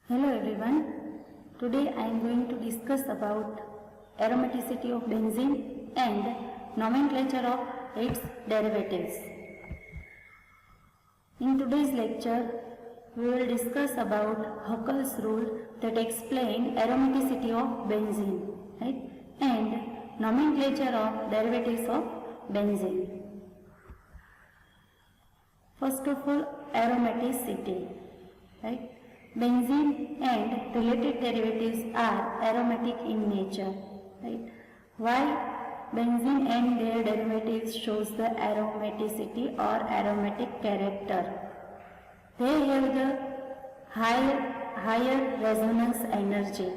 Hello everyone. Today I am going to discuss about aromaticity of benzene and nomenclature of its derivatives. In today's lecture, we will discuss about Huckel's rule that explain aromaticity of benzene, right? And nomenclature of derivatives of benzene. First of all, aromaticity, right? Benzene and related derivatives are aromatic in nature, right? Why benzene and their derivatives shows the aromaticity or aromatic character? They have the higher resonance energy,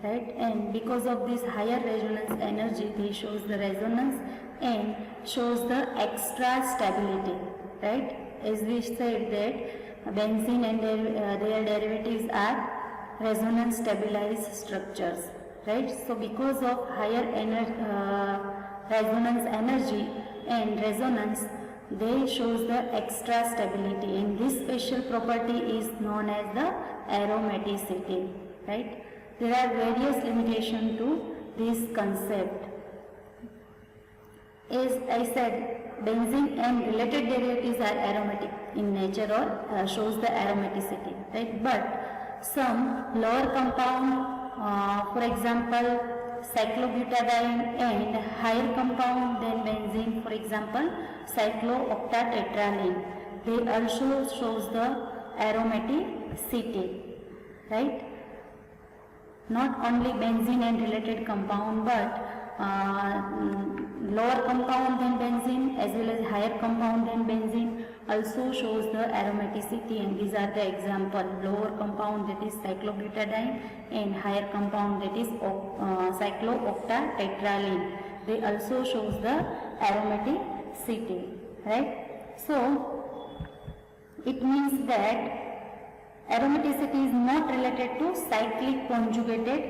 right? And because of this higher resonance energy, they shows the resonance and shows the extra stability, right? As we said that benzene and their derivatives are resonance stabilized structures, right? So because of higher resonance energy and resonance, they shows the extra stability, and this special property is known as the aromaticity, right? There are various limitations to this concept. As I said, benzene and related derivatives are aromatic in nature or shows the aromaticity, right? But some lower compound, for example, cyclobutadiene, and higher compound than benzene, for example, cyclooctatetraene, they also shows the aromaticity, right? Not only benzene and related compound, but lower compound than benzene as well as higher compound than benzene also shows the aromaticity, and these are the example: lower compound, that is cyclobutadiene, and higher compound, that is cyclooctatetraene. They also shows the aromaticity, right? So it means that aromaticity is not related to cyclic conjugated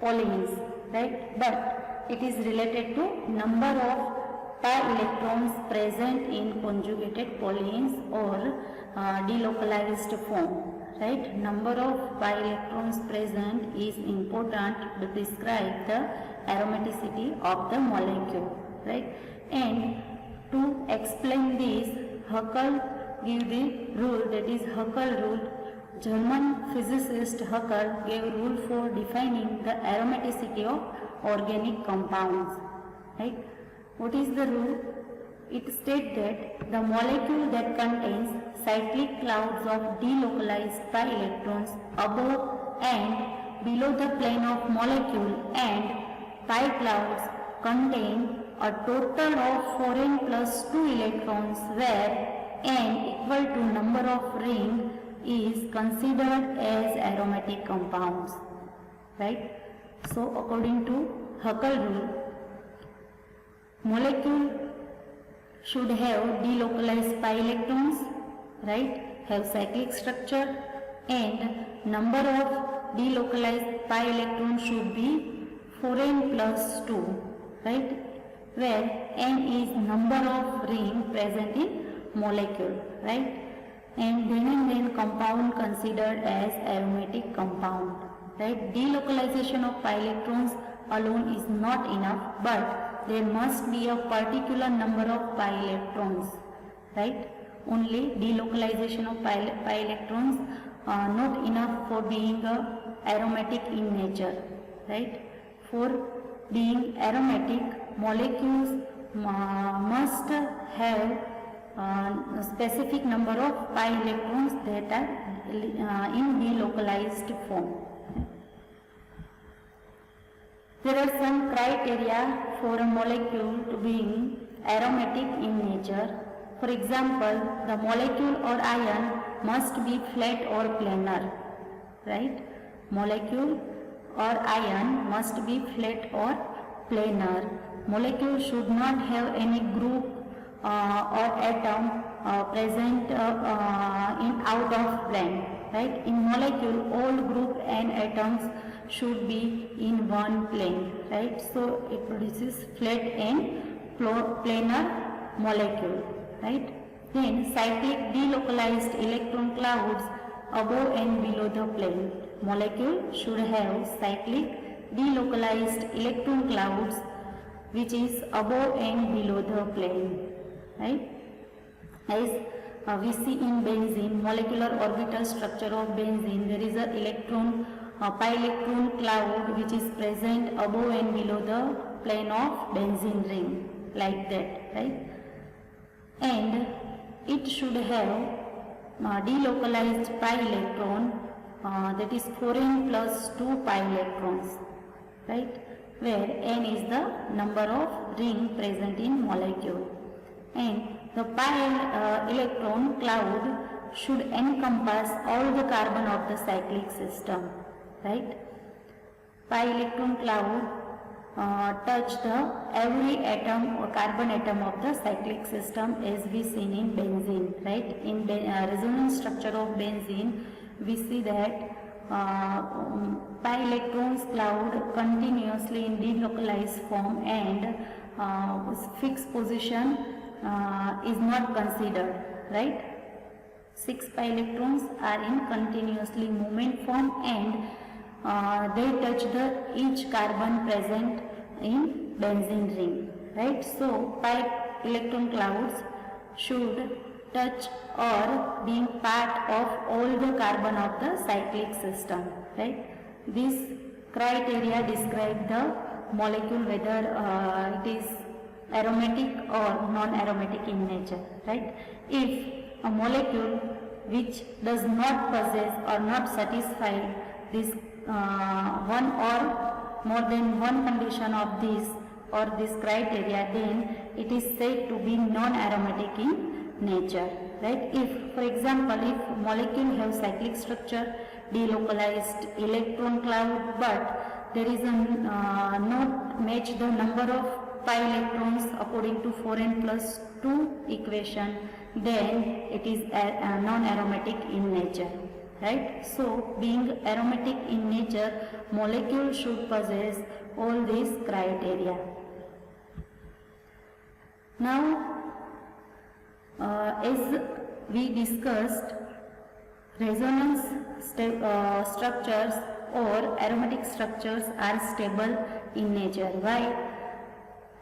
polyenes, right? But it is related to number of pi electrons present in conjugated polyenes or delocalized form, right? Number of pi electrons present is important to describe the aromaticity of the molecule, right? And to explain this, Huckel gave the rule, that is Huckel rule. German physicist Huckel gave rule for defining the aromaticity of organic compounds, right? What is the rule? It states that the molecule that contains cyclic clouds of delocalized pi electrons above and below the plane of molecule and pi clouds contain a total of 4n plus 2 electrons, where n equal to number of ring is considered as aromatic compounds, right? So according to Huckel rule, molecule should have delocalized pi electrons, right? Have cyclic structure, and number of delocalized pi electrons should be 4n plus 2, right? Where n is number of ring present in molecule, right? And then compound considered as aromatic compound, right? Delocalization of pi electrons alone is not enough, but there must be a particular number of pi electrons, right? Only delocalization of pi electrons are not enough for being aromatic in nature, right? For being aromatic, molecules must have a specific number of pi electrons that are in delocalized form. There are some criteria for a molecule to be aromatic in nature. For example, the molecule or ion must be flat or planar, right? Molecule or ion must be flat or planar. Molecule should not have any group or atom present in out of plane, right? In molecule, all group and atoms should be in one plane, right? So it produces flat and planar molecule, right? Then cyclic delocalized electron clouds above and below the plane, molecule should have cyclic delocalized electron clouds which is above and below the plane, right? As we see in benzene, molecular orbital structure of benzene, there is a pi electron cloud which is present above and below the plane of benzene ring, like that, right? And it should have delocalized pi electron, that is 4n plus 2 pi electrons, right? Where n is the number of ring present in molecule, and the pi electron cloud should encompass all the carbon of the cyclic system, right? Pi electron cloud touch the every atom or carbon atom of the cyclic system, as we seen in benzene, right? In resonance structure of benzene, we see that pi electrons cloud continuously in delocalized form, and fixed position is not considered, right? 6 pi electrons are in continuously movement form, and they touch the each carbon present in benzene ring, right? So pi electron clouds should touch or being part of all the carbon of the cyclic system, right? This criteria describe the molecule whether it is aromatic or non-aromatic in nature, right? If a molecule which does not possess or not satisfy this one or more than one condition of this or this criteria, then it is said to be non-aromatic in nature, right? If, for example, if molecule have cyclic structure, delocalized electron cloud, but there is a not match the number of pi electrons according to 4n plus 2 equation, then it is non-aromatic in nature, right? So being aromatic in nature, molecule should possess all these criteria. Now as we discussed, resonance structures or aromatic structures are stable in nature. Why?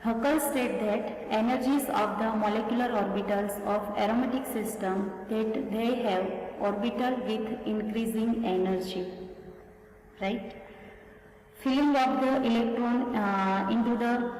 Huckel said that energies of the molecular orbitals of aromatic system, that they have orbital with increasing energy, right? Filling of the electron into the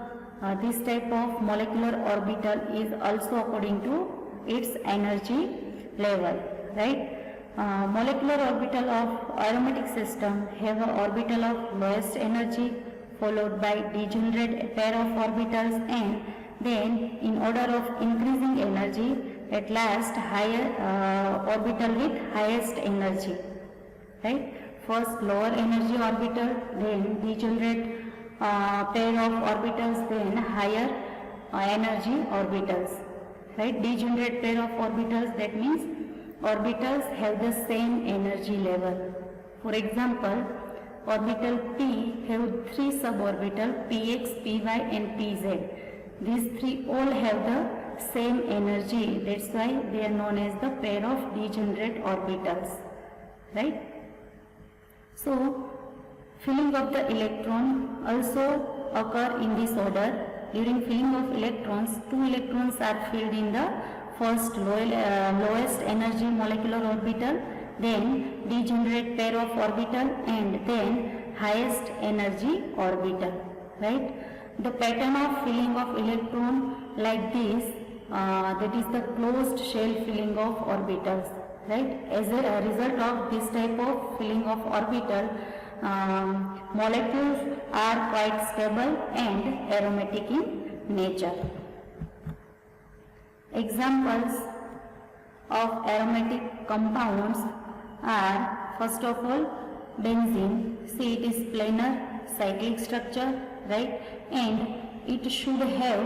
this type of molecular orbital is also according to its energy level, right? Molecular orbital of aromatic system have an orbital of lowest energy, followed by degenerate pair of orbitals, and then in order of increasing energy, at last higher orbital with highest energy, right? First lower energy orbital, then degenerate pair of orbitals, then higher energy orbitals, right? Degenerate pair of orbitals, that means orbitals have the same energy level. For example, orbital P have 3 suborbital Px, Py and Pz. These 3 all have the same energy. That's why they are known as the pair of degenerate orbitals, right? So filling of the electron also occur in this order. During filling of electrons, 2 electrons are filled in the first lowest energy molecular orbital, then degenerate pair of orbital, and then highest energy orbital, right? The pattern of filling of electron like this, that is the closed shell filling of orbitals, right? As a result of this type of filling of orbital, molecules are quite stable and aromatic in nature. Examples of aromatic compounds are, first of all, benzene. See, it is planar cyclic structure, right? And it should have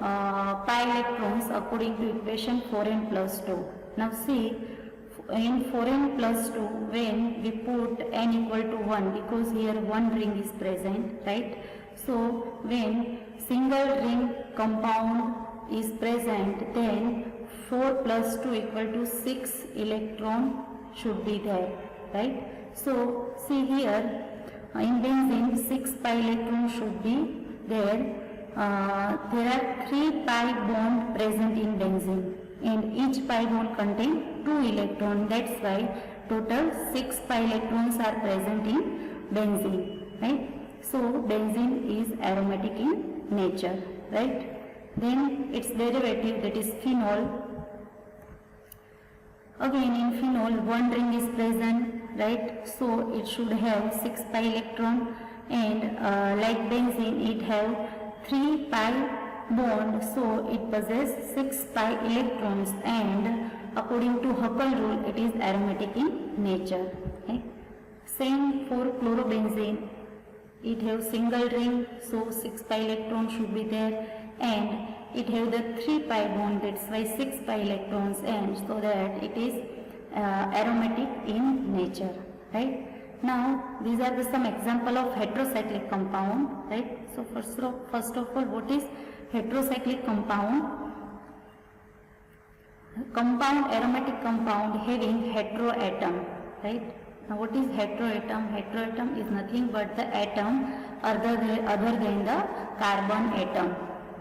pi electrons according to equation 4n plus 2. Now see, in 4n plus 2, when we put n equal to 1, because here one ring is present, right? So when single ring compound is present, then 4 plus 2 equal to 6 electron should be there, right? So see here, in benzene 6 pi electrons should be there. There are 3 pi bond present in benzene and each pi bond contain 2 electrons. That's why total 6 pi electrons are present in benzene, right? So benzene is aromatic in nature, right? Then its derivative, that is phenol. Again in phenol one ring is present, right? So it should have 6 pi electron, and like benzene it have 3 pi bond, so it possesses 6 pi electrons, and according to Huckel rule it is aromatic in nature. Okay? Same for chlorobenzene, it have single ring, so 6 pi electron should be there, and it have the 3 pi bond, that's why 6 pi electrons, and so that it is aromatic in nature, right? Now these are some example of heterocyclic compound, right? So first of all, what is heterocyclic compound? Compound, aromatic compound having heteroatom, right? Now what is heteroatom? Heteroatom is nothing but the atom other than the carbon atom,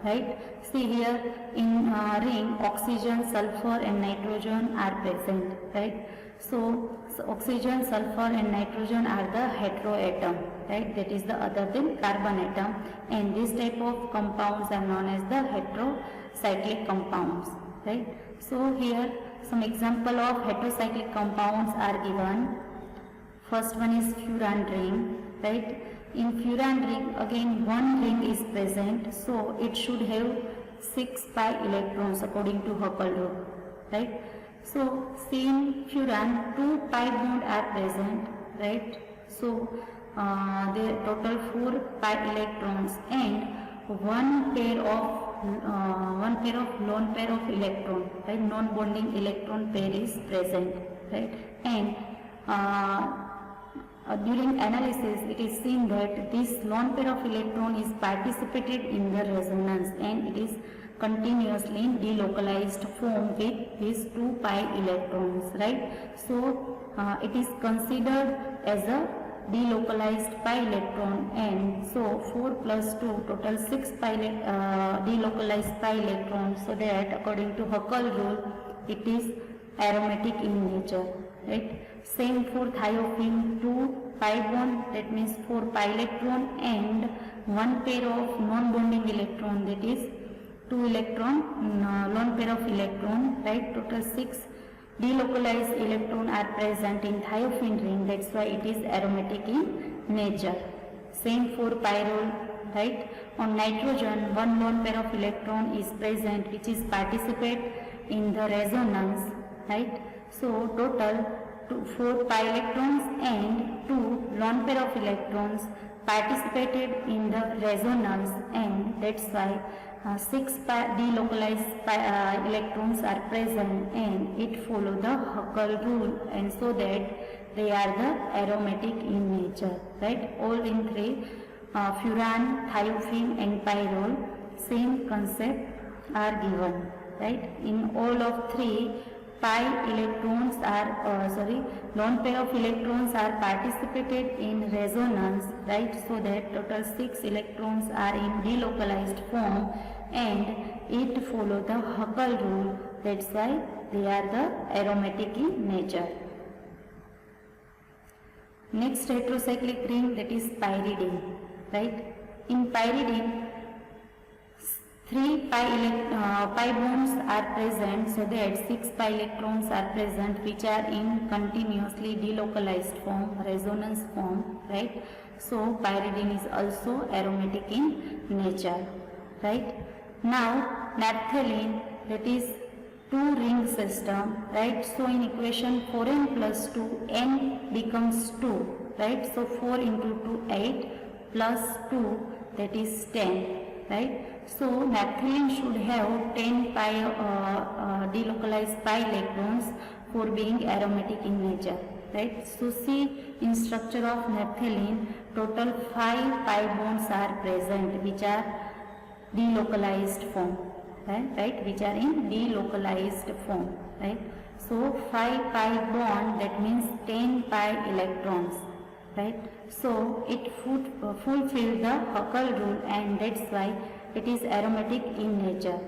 right? See here in ring oxygen, sulfur and nitrogen are present, right? So oxygen, sulfur and nitrogen are the heteroatom, right? That is the other than carbon atom, and this type of compounds are known as the heterocyclic compounds, right? So here some example of heterocyclic compounds are given. First one is furan ring, right? In furan ring again one ring is present, so it should have 6 pi electrons according to Huckel rule, right? So see in furan 2 pi bond are present, right? So there total 4 pi electrons, and one pair of lone pair of electron, right? Non-bonding electron pair is present, right? And during analysis it is seen that this lone pair of electron is participated in the resonance, and it is continuously in delocalized form with these 2 pi electrons, right? So it is considered as a delocalized pi electron, and so 4 plus 2 total 6 pi delocalized pi electrons, so that according to Huckel rule it is aromatic in nature, right? Same for thiophene, 2 pi bond, that means 4 pi electron, and one pair of non-bonding electron, that is 2 electron, lone pair of electron, right? Total 6 delocalized electron are present in thiophene ring, that's why it is aromatic in nature. Same for pyrrole, right? On nitrogen one lone pair of electron is present which is participate in the resonance, right? So total 4 pi electrons and 2 lone pair of electrons participated in the resonance, and that's why 6 delocalized electrons are present, and it follow the Huckel rule, and so that they are the aromatic in nature, right? All in three, furan, thiophene and pyrrole, same concept are given, right? In all of three, pi electrons are lone pair of electrons are participated in resonance, right? So that total 6 electrons are in delocalized form, and it follow the Huckel rule, that's why they are the aromatic in nature. Next heterocyclic ring, that is pyridine, right? In pyridine 3 pi bonds are present, so that 6 pi electrons are present which are in continuously delocalized form, resonance form, right? So pyridine is also aromatic in nature, right? Now naphthalene, that is 2 ring system, right? So in equation 4n plus 2, n becomes 2, right? So 4 into 2, 8 plus 2, that is 10, right? So naphthalene should have 10 pi delocalized pi electrons for being aromatic in nature, right? So see in structure of naphthalene, total 5 pi bonds are present which are delocalized form, right? Which are in delocalized form, right? So 5 pi bond, that means 10 pi electrons, right? So it fulfills the Huckel rule, and that's why it is aromatic in nature.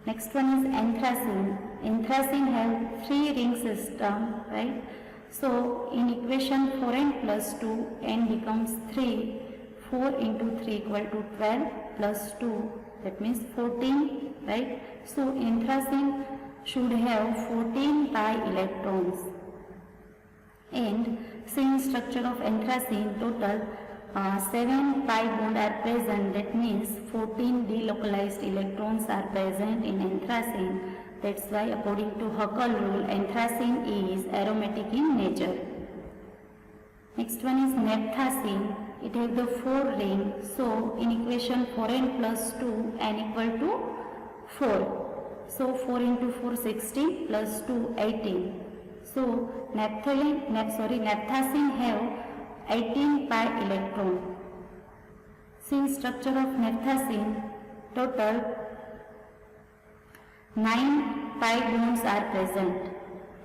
Next one is anthracene. Anthracene have 3 ring system, right? So in equation 4n plus 2, n becomes 3. 4 into 3 equal to 12 plus 2, that means 14, right? So anthracene should have 14 pi electrons. And same structure of anthracene, total 7 pi bond are present, that means 14 delocalized electrons are present in anthracene. That's why according to Huckel rule, anthracene is aromatic in nature. Next one is naphthacene. It has the 4 ring. So in equation 4n plus 2, n equal to 4. So 4 into 4 16 plus 2 18. So naphthacene have 18 pi electron. Since structure of naphthacene, total 9 pi bonds are present.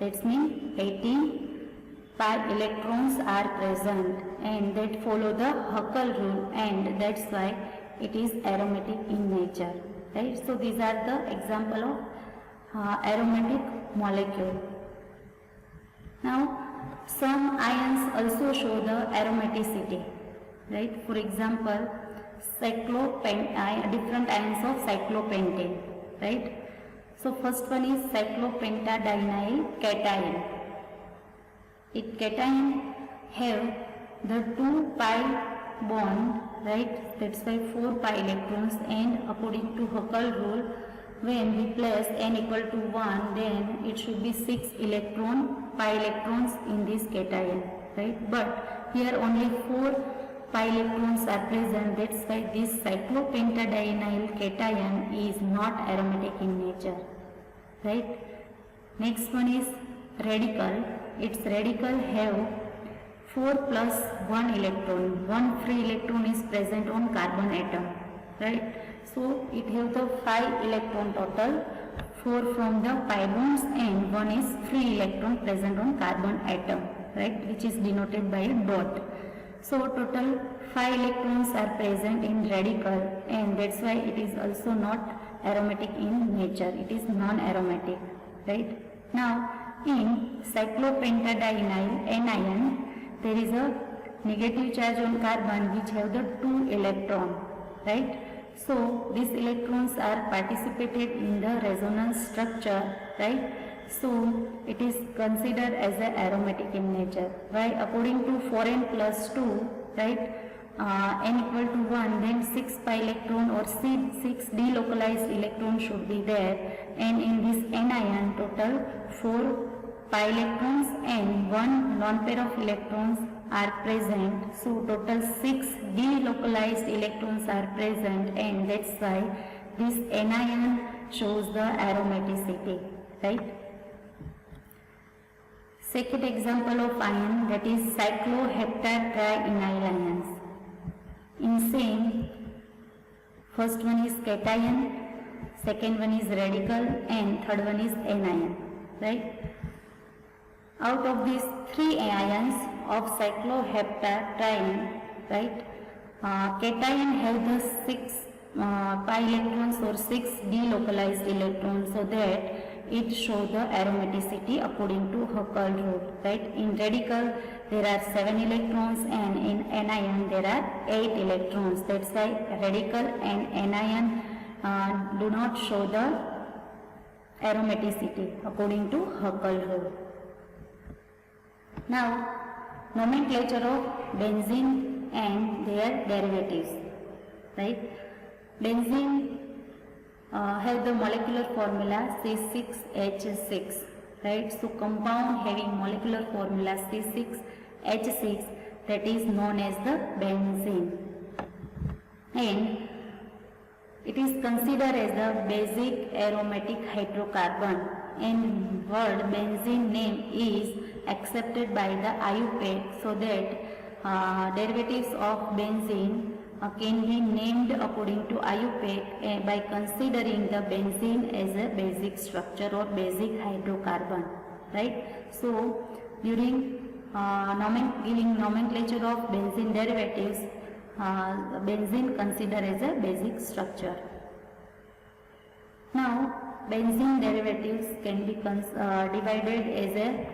That means 18 pi electrons are present, and that follow the Huckel rule, and that's why it is aromatic in nature, right? So these are the example of aromatic molecule. Now some ions also show the aromaticity, right? For example, different ions of cyclopentane, right? So first one is cyclopentadienyl cation. It cation have the 2 pi bond, right? That's why 4 pi electrons, and according to Huckel rule, when we place n equal to 1, then it should be 6 pi electrons in this cation, right? But here only 4 pi electrons are present. That's why this cyclopentadienyl cation is not aromatic in nature, right? Next one is radical. Its radical have 4 plus 1 electron. 1 free electron is present on carbon atom, right? So it have the 5 electron total, 4 from the pi bonds and 1 is free electron present on carbon atom, right, which is denoted by a dot. So total 5 electrons are present in radical, and that's why it is also not aromatic in nature. It is non-aromatic, right? Now in cyclopentadienyl anion, there is a negative charge on carbon which have the 2 electron, right? So these electrons are participated in the resonance structure, right? So it is considered as a aromatic in nature. Why? According to 4n plus 2, right? N equal to 1, then 6 pi electron or 6 delocalized electron should be there, and in this anion total 4 pi electrons and 1 lone pair of electrons are present. So total 6 delocalized electrons are present, and that's why this anion shows the aromaticity, right? Second example of ion, that is cycloheptatrienyl ions. In same, first one is cation, second one is radical, and third one is anion, right? Out of these 3 ions of cycloheptatriene, right, cation have the 6 pi electrons or 6 delocalized electrons, so that it shows the aromaticity according to Huckel rule, right? In radical there are 7 electrons, and in anion there are 8 electrons. That's why radical and anion do not show the aromaticity according to Huckel rule. Now nomenclature of benzene and their derivatives, right? Benzene have the molecular formula C6H6, right? So compound having molecular formula C6H6, that is known as the benzene, and it is considered as the basic aromatic hydrocarbon, and word benzene name is accepted by the IUPAC, so that derivatives of benzene can be named according to IUPAC by considering the benzene as a basic structure or basic hydrocarbon, right? So during giving nomenclature of benzene derivatives, benzene considered as a basic structure. Now benzene derivatives can be divided as a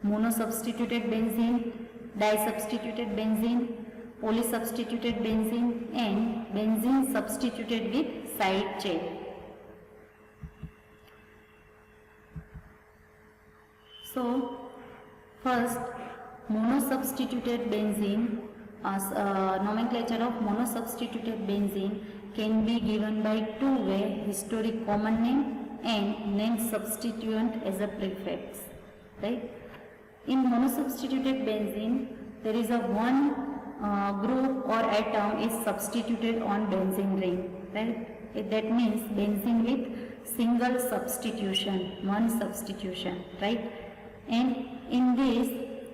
monosubstituted benzene, disubstituted benzene, polysubstituted benzene and benzene substituted with side chain. So first, monosubstituted benzene, nomenclature of monosubstituted benzene can be given by two-way historic common name and name substituent as a prefix, right? In monosubstituted benzene, there is a one group or atom is substituted on benzene ring, right? That means benzene with single substitution, one substitution, right? And in this,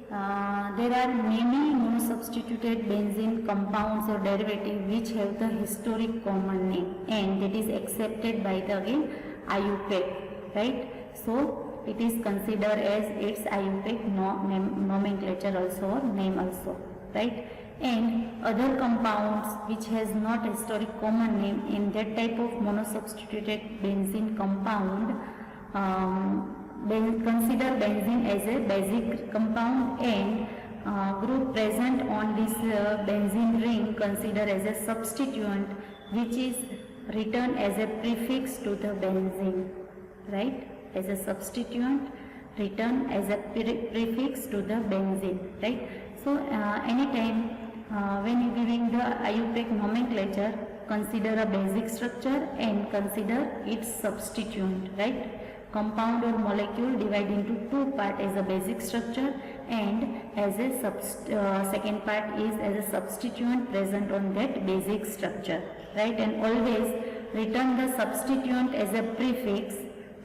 there are many monosubstituted benzene compounds or derivatives which have the historic common name, and that is accepted by the IUPAC, right? So it is considered as its IUPAC nomenclature also or name also, right? And other compounds which has not historic common name, in that type of monosubstituted benzene compound, consider benzene as a basic compound, and group present on this benzene ring consider as a substituent which is written as a prefix to the benzene, right? As a substituent written as a prefix to the benzene, right? So anytime when you giving the IUPAC nomenclature, consider a basic structure and consider its substituent, right? Compound or molecule divide into two parts as a basic structure and as a second part is as a substituent present on that basic structure, right? And always return the substituent as a prefix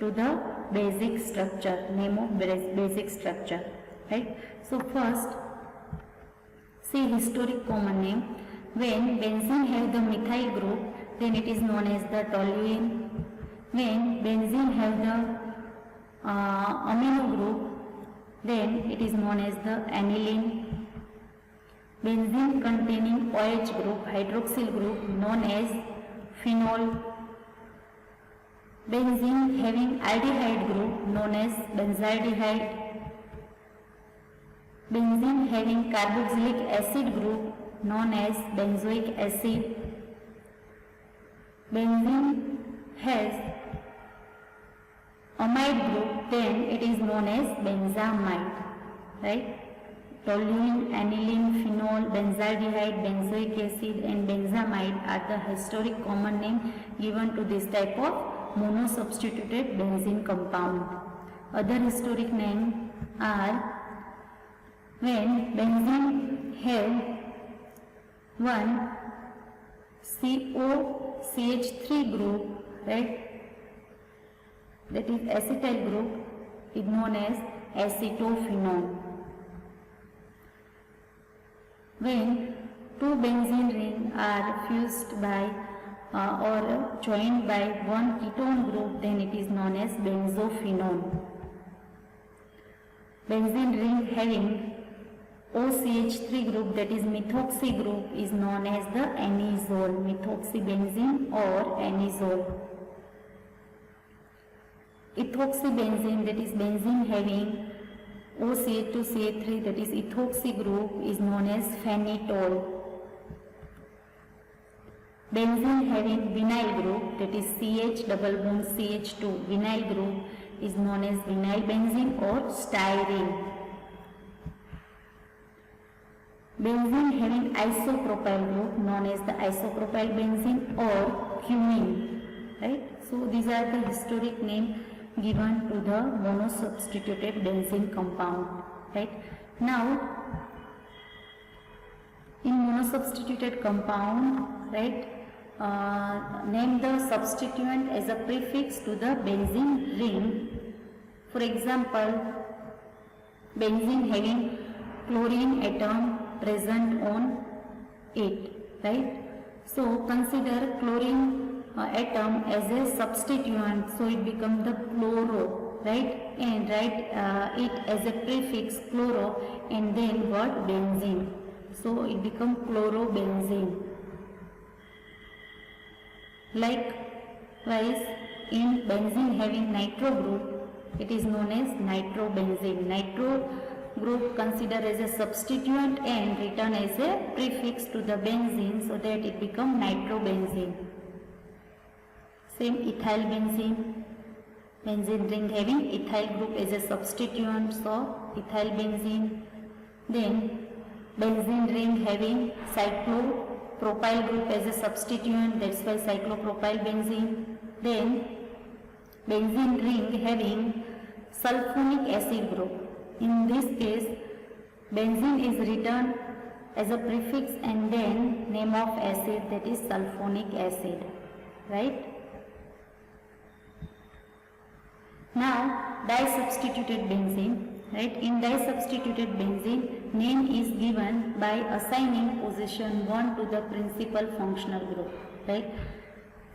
to the basic structure, name of basic structure, right? So first, see historic common name. When benzene have the methyl group, then it is known as the toluene. When benzene have the amino group, then it is known as the aniline. Benzene containing OH group, hydroxyl group, known as phenol. Benzene having aldehyde group, known as benzaldehyde. Benzene having carboxylic acid group, known as benzoic acid. Benzene has amide group, then it is known as benzamide, right? Toluene, aniline, phenol, benzaldehyde, benzoic acid and benzamide are the historic common name given to this type of monosubstituted benzene compound. Other historic names are when benzene have one COCH3 group, right? That is acetyl group, is known as acetophenone. When two benzene rings are fused by or joined by one ketone group, then it is known as benzophenone. Benzene ring having OCH3 group, that is methoxy group, is known as the anisole, methoxybenzene or anisole. Ethoxybenzene, that is benzene having OCH2CH3, that is ethoxy group, is known as phenitol. Benzene having vinyl group, that is CH double bond CH2, vinyl group, is known as vinyl benzene or styrene. Benzene having isopropyl group, known as the isopropyl benzene or cumene, right? So these are the historic name given to the monosubstituted benzene compound, right? Now in monosubstituted compound, right, name the substituent as a prefix to the benzene ring. For example, benzene having chlorine atom present on it, right? So consider chlorine atom as a substituent, so it becomes the chloro, right? And write it as a prefix chloro and then what? Benzene. So it becomes chlorobenzene. Likewise, in benzene having nitro group, it is known as nitrobenzene. Nitro group considered as a substituent and written as a prefix to the benzene, so that it becomes nitrobenzene. Same ethyl benzene. Benzene ring having ethyl group as a substituent, so ethyl benzene. Then benzene ring having cyclopropyl group as a substituent, that's why cyclopropyl benzene. Then benzene ring having sulfonic acid group. In this case, benzene is written as a prefix and then name of acid, that is sulfonic acid, right? Now disubstituted benzene, right? In disubstituted benzene, name is given by assigning position 1 to the principal functional group, right?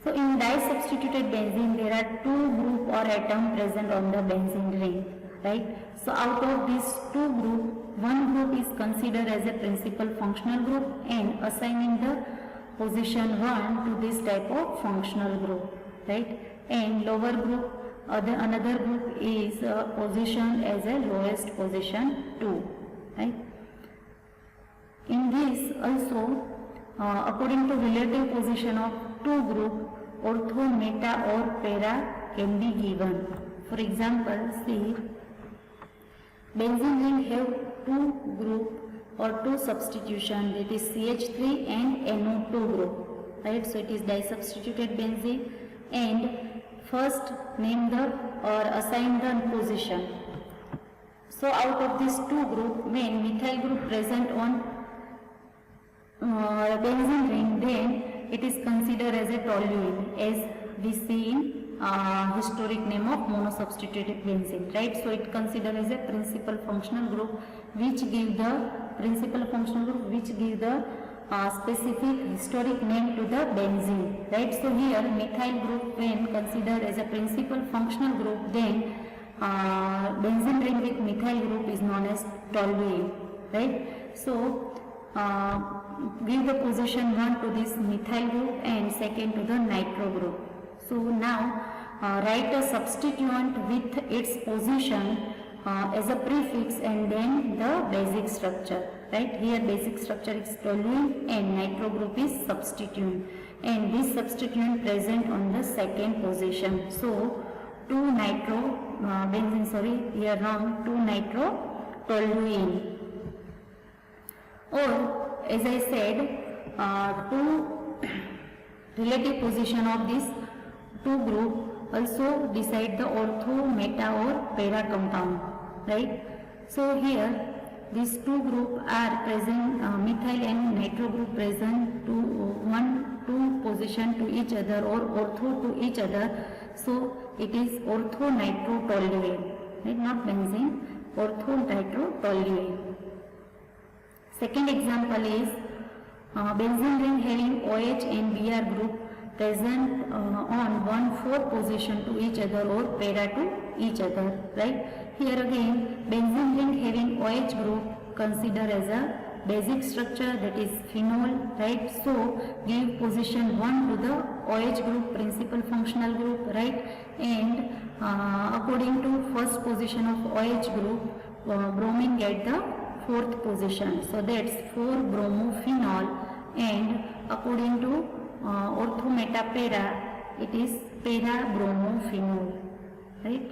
So in disubstituted benzene, there are 2 group or atom present on the benzene ring, right? So out of these 2 group, one group is considered as a principal functional group and assigning the position 1 to this type of functional group, right? And lower group, another group is positioned as a lowest position 2, right? In this also, according to relative position of 2 group, ortho, meta or para can be given. For example, see, benzene ring have 2 group or 2 substitution, that is CH3 and NO2 group, right? So it is disubstituted benzene, and first name the or assign the position. So out of these 2 group, when methyl group present on benzene ring, then it is considered as a toluene, as we see in historic name of monosubstituted benzene, right? So it considered as a principal functional group, which give the specific historic name to the benzene, right? So here methyl group, when considered as a principal functional group, then benzene ring with methyl group is known as toluene, right? So give the position 1 to this methyl group and second to the nitro group. So now write a substituent with its position as a prefix and then the basic structure, right? Here basic structure is toluene and nitro group is substituent, and this substituent present on the second position. So 2 nitro benzene, sorry, here wrong, 2 nitro toluene. Or as I said, 2 relative position of this 2 group also decide the ortho, meta or para compound, right? So here these 2 group are present, methyl and nitro group present to 2 position to each other or ortho to each other. So it is ortho nitro toluene, right? Not benzene, ortho nitro toluene. Second example is benzene ring having OH and Br group present on 1,4 position to each other or para to each other, right? Here again benzene ring having OH group consider as a basic structure, that is phenol, right? So give position 1 to the OH group, principal functional group, right? And according to first position of OH group, bromine get the 4th position, so that's 4-bromophenol, and according to ortho, meta, para, it is para-bromophenol, right?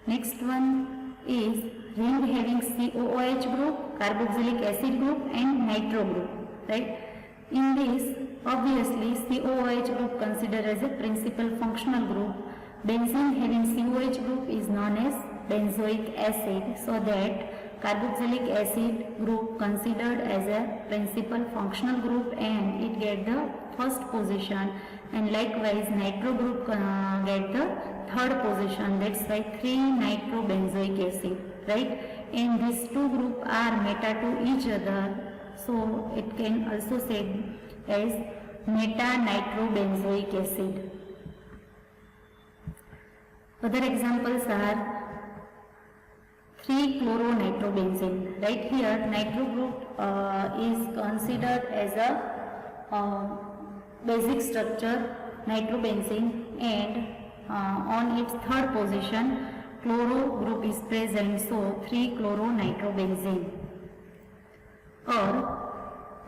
Next one is ring having COOH group, carboxylic acid group and nitro group, right? In this, obviously COOH group considered as a principal functional group. Benzene having COOH group is known as benzoic acid, so that carboxylic acid group considered as a principal functional group and it get the 1st position, and likewise nitro group get the 3rd position, that's why 3-nitrobenzoic acid, right? And these 2 group are meta to each other, So it can also said as meta-nitrobenzoic acid. Other examples are 3-chloronitrobenzene. Right here, nitro group is considered as a basic structure nitrobenzene, and on its third position chloro group is present, so 3-chloronitrobenzene or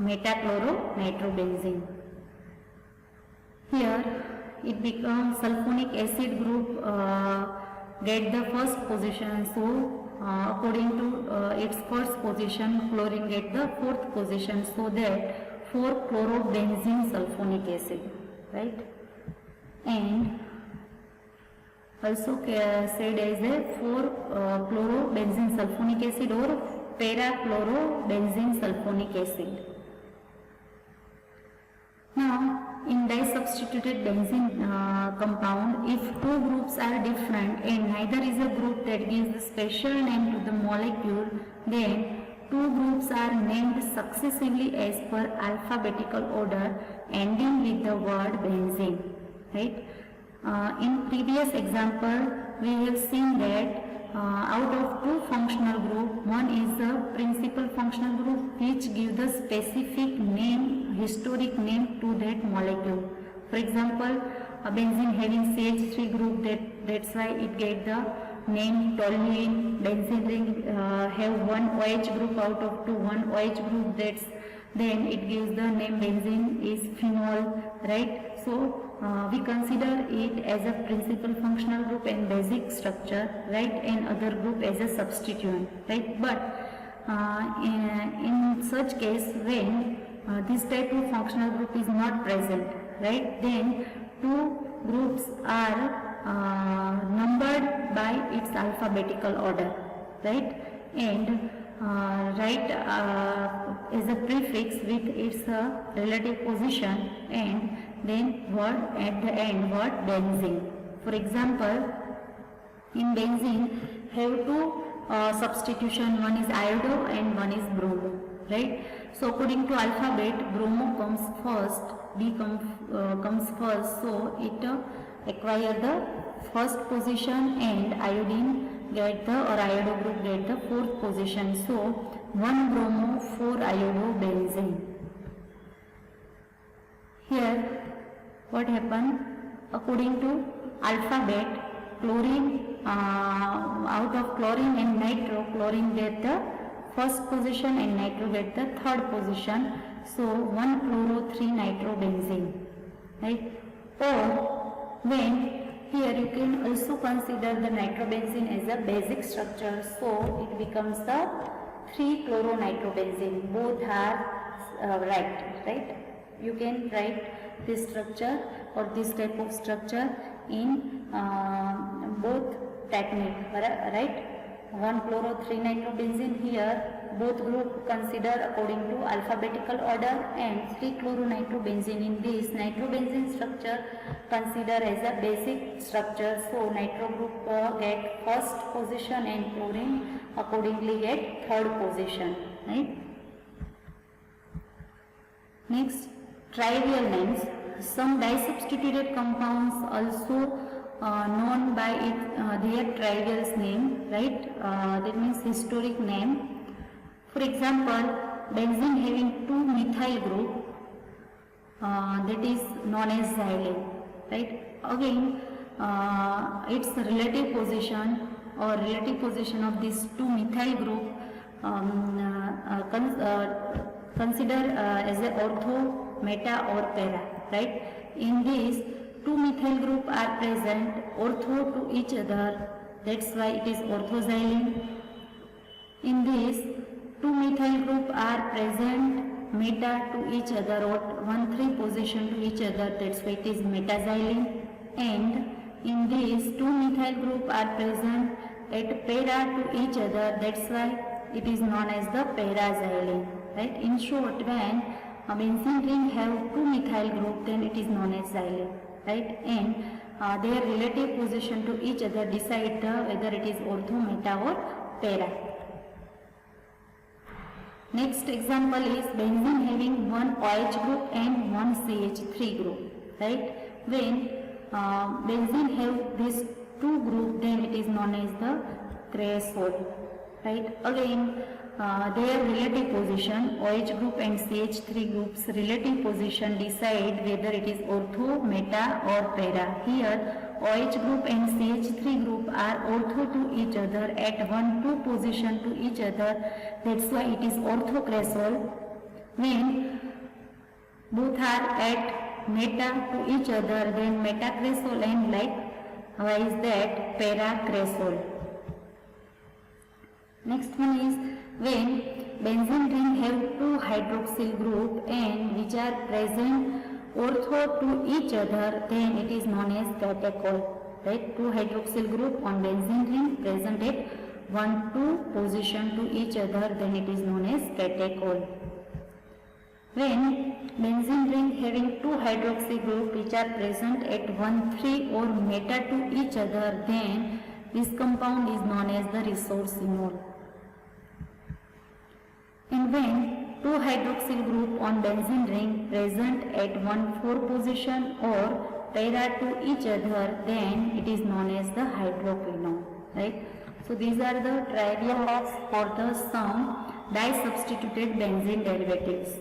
metachloronitrobenzene. Here it becomes sulfonic acid group get the first position, so according to its first position, chlorine get the fourth position, so that 4-chlorobenzene sulfonic acid, right? And also said as a 4-chlorobenzene sulfonic acid or para-chlorobenzene sulfonic acid. Now, in disubstituted benzene compound, if two groups are different and neither is a group that gives the special name to the molecule, then two groups are named successively as per alphabetical order ending with the word benzene, right? In previous example, we have seen that out of two functional group, one is the principal functional group which gives the specific name, historic name to that molecule. For example, a benzene having CH3 group, that's why it get the name toluene. Benzene ring have one OH group out of two, one OH group, then it gives the name benzene is phenol, right? So we consider it as a principal functional group and basic structure, right, and other group as a substituent, right? But in such case, when this type of functional group is not present, right, then two groups are numbered by its alphabetical order, right, and write as a prefix with its relative position, and then word at the end, word benzene. For example, in benzene have two substitution, one is iodo and one is bromo, right? So according to alphabet, bromo comes first, B comes first, so it acquire the first position, and iodine get the, or iodo group get the fourth position. So 1 bromo 4 iodo benzene. Here what happened, according to alphabet, chlorine out of chlorine and nitro, chlorine get the first position and nitro get the third position, so 1 chloro 3 nitrobenzene, right? Or when here you can also consider the nitrobenzene as a basic structure, so it becomes the 3-chloronitrobenzene. Both are right? You can write this structure or this type of structure in both technique, right? 1-chloro 3 nitrobenzene, here both group consider according to alphabetical order, and 3-chloronitrobenzene in this nitrobenzene structure consider as a basic structure, so nitro group get first position and chlorine accordingly get third position, right? Next, trivial names. Some disubstituted compounds also known by their trivial name, right? That means historic name. For example, benzene having 2 methyl group, that is known as xylene, right? Again, its relative position or relative position of this 2 methyl group consider as a ortho, meta or para, right? In this 2 methyl group are present ortho to each other, that's why it is orthoxylene. In this 2 methyl group are present meta to each other or 1,3 position to each other, that's why it is metaxylene. And in this 2 methyl group are present at para to each other, that's why it is known as the paraxylene, right? In short, when a benzene ring have 2 methyl group, then it is known as xylene, right? And their relative position to each other decide whether it is ortho, meta or para. Next example is benzene having one OH group and one CH3 group, right? When benzene have these two group, then it is known as the cresol, right? Again, their relative position, OH group and CH3 groups relative position decide whether it is ortho, meta or para. Here OH group and CH3 group are ortho to each other at 1,2 position to each other. That's why it is orthocresol. When both are at meta to each other, then metacresol, and likewise that paracresol. Next one is when benzene ring have two hydroxyl group and which are present ortho to each other, then it is known as catechol, right? Two hydroxyl group on benzene ring present at 1,2 position to each other, then it is known as catechol. When benzene ring having two hydroxy group which are present at 1,3 or meta to each other, then this compound is known as the resorcinol. And when two hydroxyl group on benzene ring present at 1,4 position or para to each other, then it is known as the hydroquinone, right? So these are the trivial laws for the some disubstituted benzene derivatives.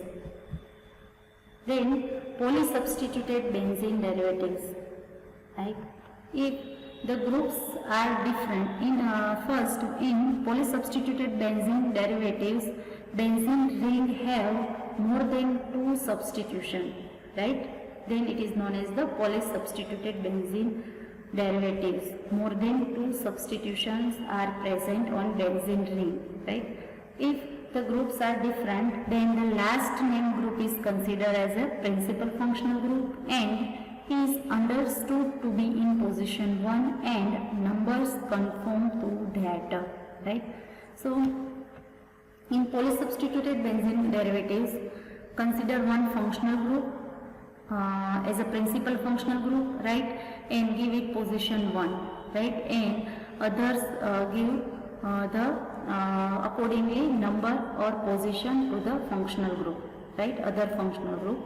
Then polysubstituted benzene derivatives, right? If the groups are different, first in polysubstituted benzene derivatives, benzene ring have more than two substitution, right? Then it is known as the polysubstituted benzene derivatives. More than two substitutions are present on benzene ring, right? If the groups are different, then the last named group is considered as a principal functional group and is understood to be in position 1 and numbers conform to that, right? So in polysubstituted benzene derivatives, consider one functional group as a principal functional group, right, and give it position 1, right, and others give accordingly number or position to the functional group, right, other functional group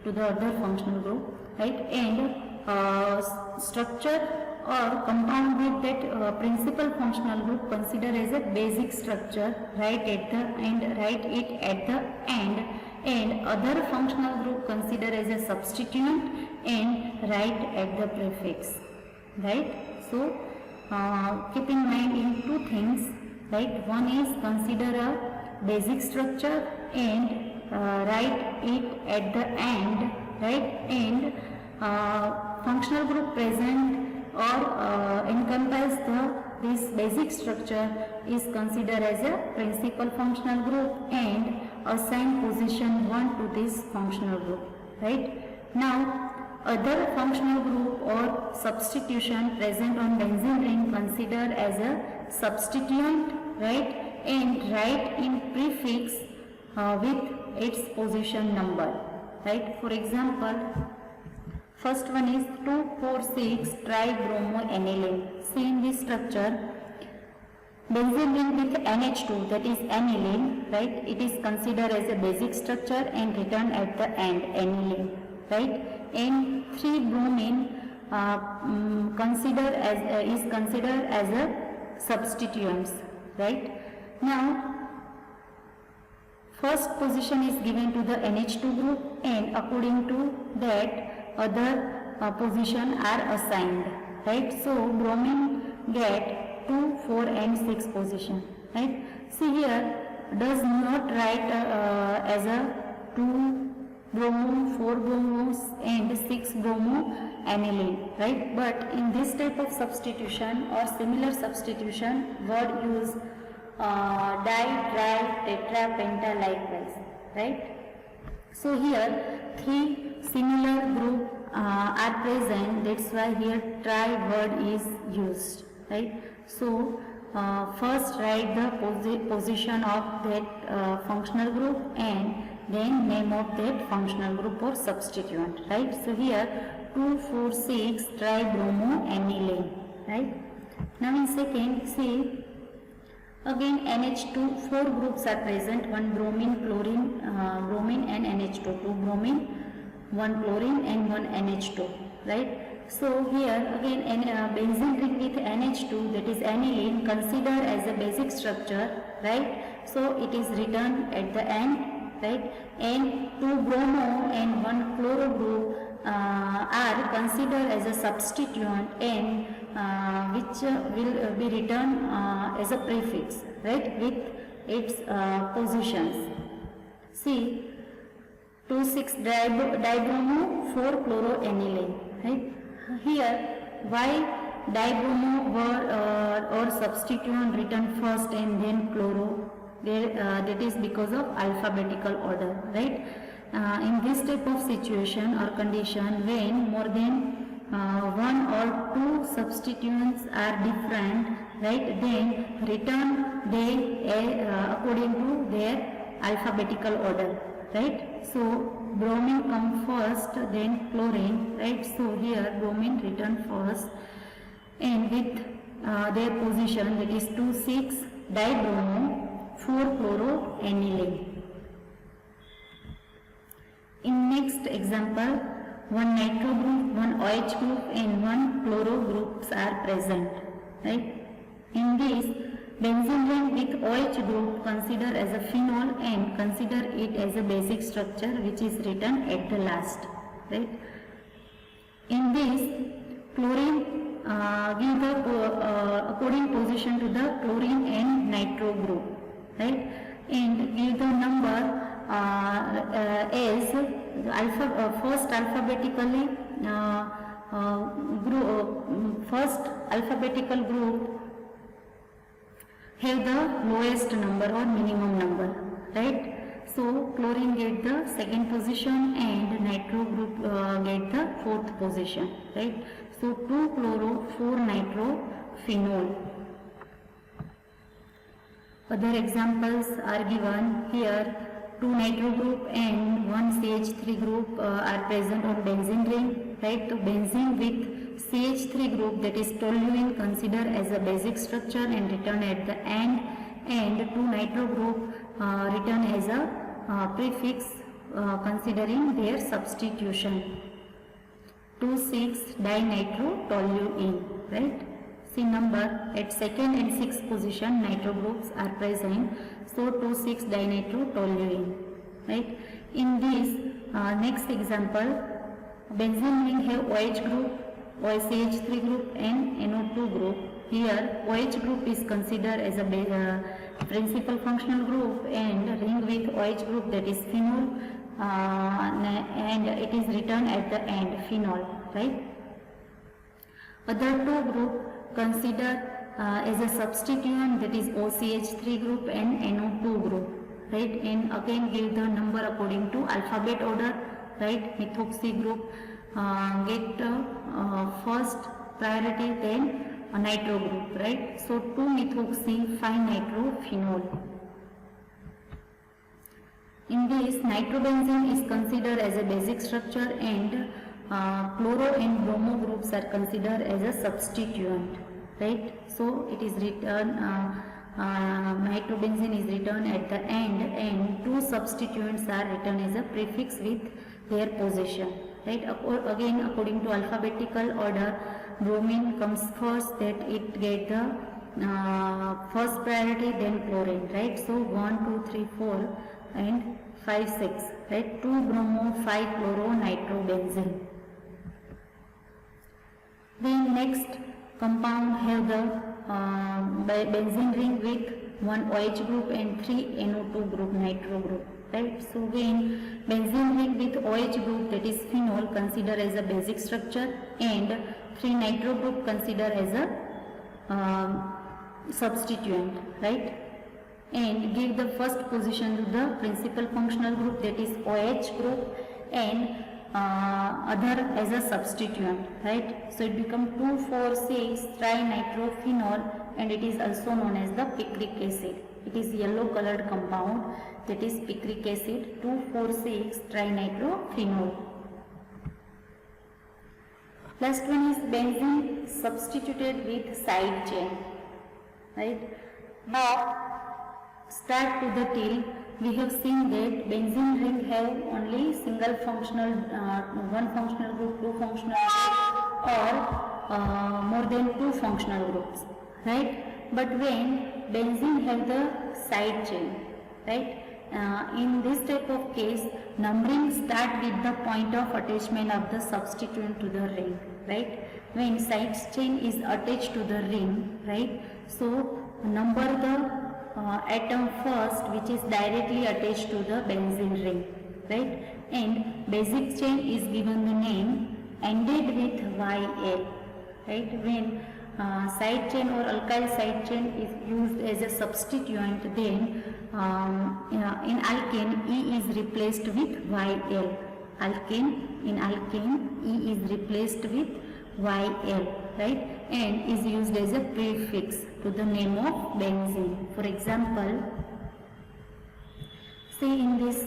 to the other functional group, right, and structure or compound with that principal functional group consider as a basic structure, write it at the end, and other functional group consider as a substituent and write at the prefix, right? So keep in mind in two things, right? One is consider a basic structure and write it at the end, right? And functional group present or encompass this basic structure is considered as a principal functional group and assign position 1 to this functional group, right? Now other functional group or substitution present on benzene ring considered as a substituent, right, and write in prefix with its position number, right? For example, first one is 2,4,6 tribromoaniline. See in this structure, benzene ring with NH2, that is aniline, right? It is considered as a basic structure and written at the end, aniline, right? And 3-bromine is considered as a substituents, right? Now, first position is given to the NH2 group and according to that other position are assigned, right? So bromine get 2, 4 and 6 position, right? See here does not write as a 2 bromo, 4 bromos and 6 bromo aniline, right? But in this type of substitution or similar substitution, word use di, tri, tetra, penta likewise, right? So here 3 similar group are present, that's why here tri word is used, right? So first write the position of that functional group and then name of that functional group or substituent, right? So here 2, 4, 6 tribromoaniline, right? Now in second, see Again NH2, 4 groups are present, one bromine, chlorine, bromine and NH2, 2 bromine, 1 chlorine and 1 NH2, right? So here again benzene ring with NH2, that is aniline, considered as a basic structure, right? So it is written at the end, right? And 2 bromo and 1 chloro group are considered as a substituent and which will be written as a prefix, right, with its positions. See, 2,6-dibromo, 4-chloroaniline, right? Here, why dibromo or substituent written first and then chloro? That is because of alphabetical order, right? In this type of situation or condition, when more than 1 or 2 substituents are different, right, then return they according to their alphabetical order, right? So bromine come first, then chlorine, right? So here bromine written first and with their position, that is 2,6-dibromo, 4-chloroaniline. In next example, 1 nitro group, 1 OH group and 1 chloro groups are present, right? In this, benzene ring with OH group consider as a phenol and consider it as a basic structure, which is written at the last, right? In this, chlorine give the according position to the chlorine and nitro group, right? And give the number as first alphabetically first alphabetical group have the lowest number or minimum number, right? So chlorine get the second position and nitro group get the fourth position, right? So 2 chloro, 4 nitro, phenol. Other examples are given here. 2 nitro group and 1 CH3 group are present on benzene ring, right? So benzene with CH3 group, that is toluene, considered as a basic structure and written at the end, and 2 nitro group written as a prefix considering their substitution. 2,6-dinitrotoluene, right? See number at second and sixth position nitro groups are present, so 2,6-dinitrotoluene, right? In this next example, benzene ring have OH group, OCH3 group and NO2 group. Here OH group is considered as a principal functional group and ring with OH group, that is phenol, and it is written at the end, phenol, right? Other 2 group consider as a substituent, that is OCH3 group and NO2 group, right? And again give the number according to alphabet order, right? Methoxy group get first priority, then a nitro group, right? So 2-methoxy, 5-nitrophenol. In this, nitrobenzene is considered as a basic structure and chloro and bromo groups are considered as a substituent, right? So it is written, nitrobenzene is written at the end and 2 substituents are written as a prefix with their position, right? Again according to alphabetical order, bromine comes first, that it get the first priority, then chlorine, right? So 1, 2, 3, 4 and 5, 6, right? 2 bromo, 5 chloro, nitrobenzene. Then next compound have the benzene ring with 1 OH group and 3 NO2 group, nitro group, right? So when benzene ring with OH group, that is phenol, consider as a basic structure and 3 nitro group consider as a substituent, right? And give the first position to the principal functional group, that is OH group, and other as a substituent, right? So it becomes 2,4,6-trinitrophenol and it is also known as the picric acid. It is yellow colored compound, that is picric acid, 2,4,6-trinitrophenol. Last one is benzene substituted with side chain, right? Now start to the till. We have seen that benzene ring have only single functional, one functional group, two functional group, or more than two functional groups, right? But when benzene have the side chain, right? In this type of case, numbering start with the point of attachment of the substituent to the ring, right? When side chain is attached to the ring, right? So number the atom first, which is directly attached to the benzene ring, right? And basic chain is given the name ended with YL, right? When side chain or alkyl side chain is used as a substituent, then in alkane E is replaced with YL. In alkane E is replaced with YL, right? And is used as a prefix to the name of benzene. For example, see in this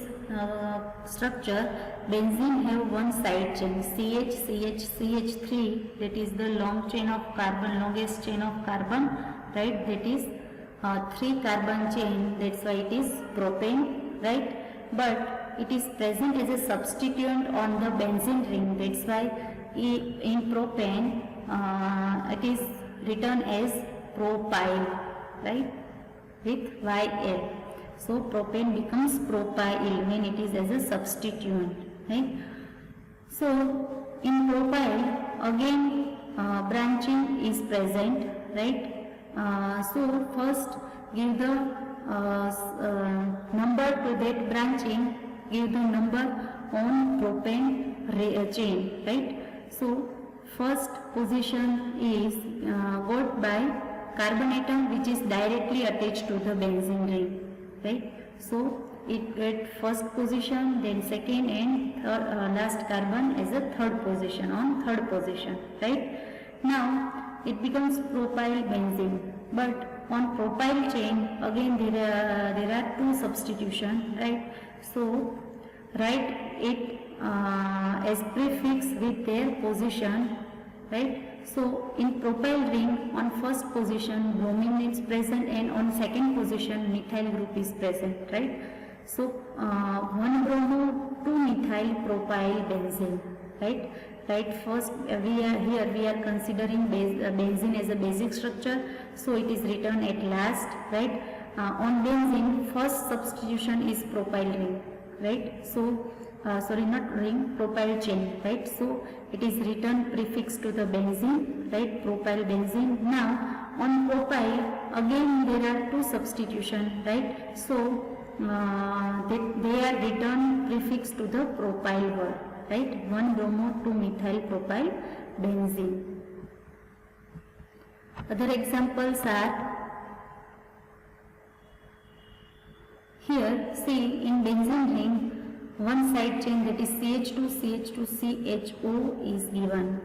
structure, benzene have one side chain CH3, that is the long chain of carbon, longest chain of carbon, right? That is 3 carbon chain, that's why it is propane, right? But it is present as a substituent on the benzene ring, that's why in propane it is written as propyl, right, with YL. So propane becomes propyl when it is as a substituent, right? So in propyl again branching is present, right? So first give the number to that branching, give the number on propane chain, right? So first position is got by carbon atom which is directly attached to the benzene ring, right? So it get first position, then second and third, last carbon as a third position, on third position, right? Now it becomes propyl benzene, but on propyl chain again there are two substitution, right? So write it as prefix with their position, right? So in propyl ring on first position bromine is present and on second position methyl group is present, right? So 1 bromo 2 methyl propyl benzene, right? Right, first we are considering benzene as a basic structure, so it is written at last, right? On benzene first substitution is propyl ring, right? So sorry, not ring, propyl chain, right? So it is written prefix to the benzene, right? Propyl benzene. Now on propyl again there are two substitution, right? So they are written prefix to the propyl word, right? 1 bromo 2 methyl propyl benzene. Other examples are here. See in benzene ring one side chain, that is CH2CH2CHO is given,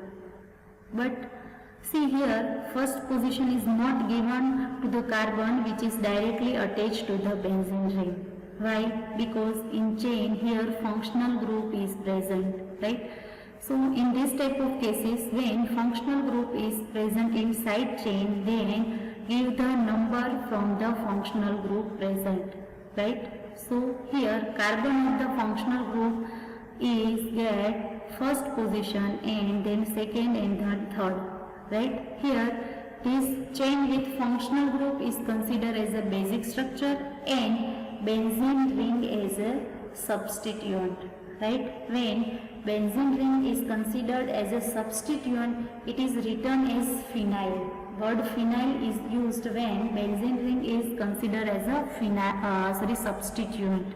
but see here first position is not given to the carbon which is directly attached to the benzene ring. Why? Because in chain here functional group is present, right? So in this type of cases, when functional group is present in side chain, then give the number from the functional group present, right? So here carbon of the functional group is at first position and then second and then third, right? Here this chain with functional group is considered as a basic structure and benzene ring as a substituent, right? When benzene ring is considered as a substituent, it is written as phenyl. Word phenyl is used when benzene ring is considered as a substituent,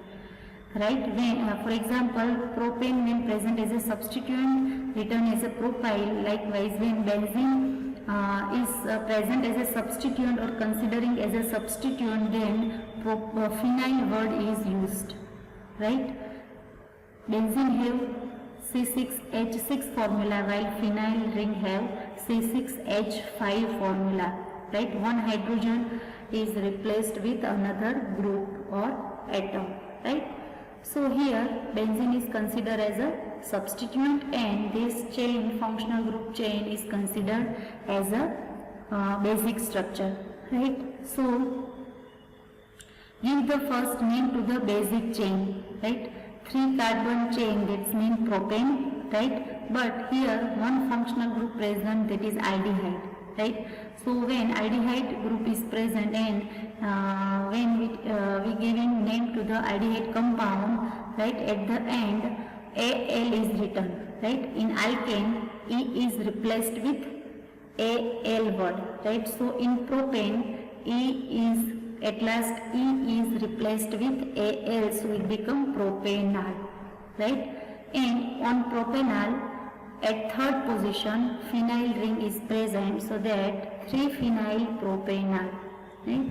right? When for example propane when present as a substituent written as a propyl. Likewise when benzene is present as a substituent or considering as a substituent, then phenyl word is used, right? Benzene have C6H6 formula while phenyl ring have C6H5 formula, right? One hydrogen is replaced with another group or atom, right? So here benzene is considered as a substituent and this chain, functional group chain, is considered as a basic structure, right? So Give the first name to the basic chain, right? 3 carbon chain, that's mean propane, right? But here one functional group present, that is aldehyde, right? So when aldehyde group is present and when we giving name to the aldehyde compound, right, at the end Al is written, right? In alkane E is replaced with Al word, right? So in propane E is at last E is replaced with Al, so it become propanal, right? And on propanal, at third position, phenyl ring is present, so that 3-phenyl propanal, right?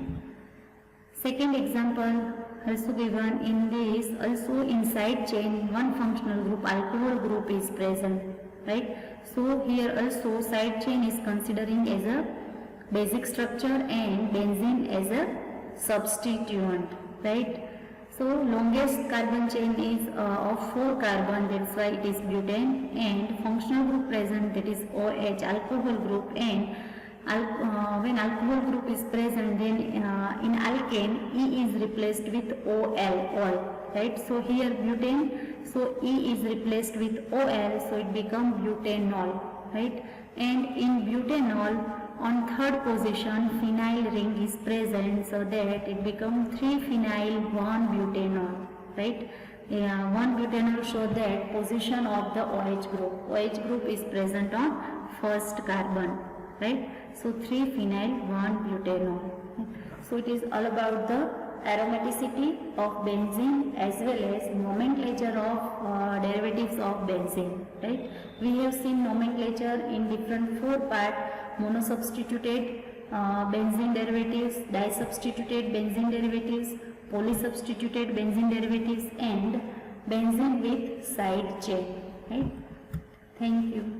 Second example also given in this, also in side chain, one functional group, alcohol group is present, right? So here also side chain is considering as a basic structure and benzene as a substituent, right? So longest carbon chain is of 4 carbon, that's why it is butane, and functional group present, that is OH, alcohol group, and when alcohol group is present, then in alkane E is replaced with Ol, right? So here butane, so E is replaced with Ol, so it becomes butanol, right? And in butanol, on third position phenyl ring is present, so that it becomes 3-phenyl 1-butanol, right? 1-butanol show that position of the OH group. OH group is present on first carbon, right? So 3-phenyl 1-butanol. So it is all about the aromaticity of benzene as well as nomenclature of derivatives of benzene, right? We have seen nomenclature in different 4 parts: monosubstituted benzene derivatives, disubstituted benzene derivatives, polysubstituted benzene derivatives, and benzene with side chain, right? Thank you.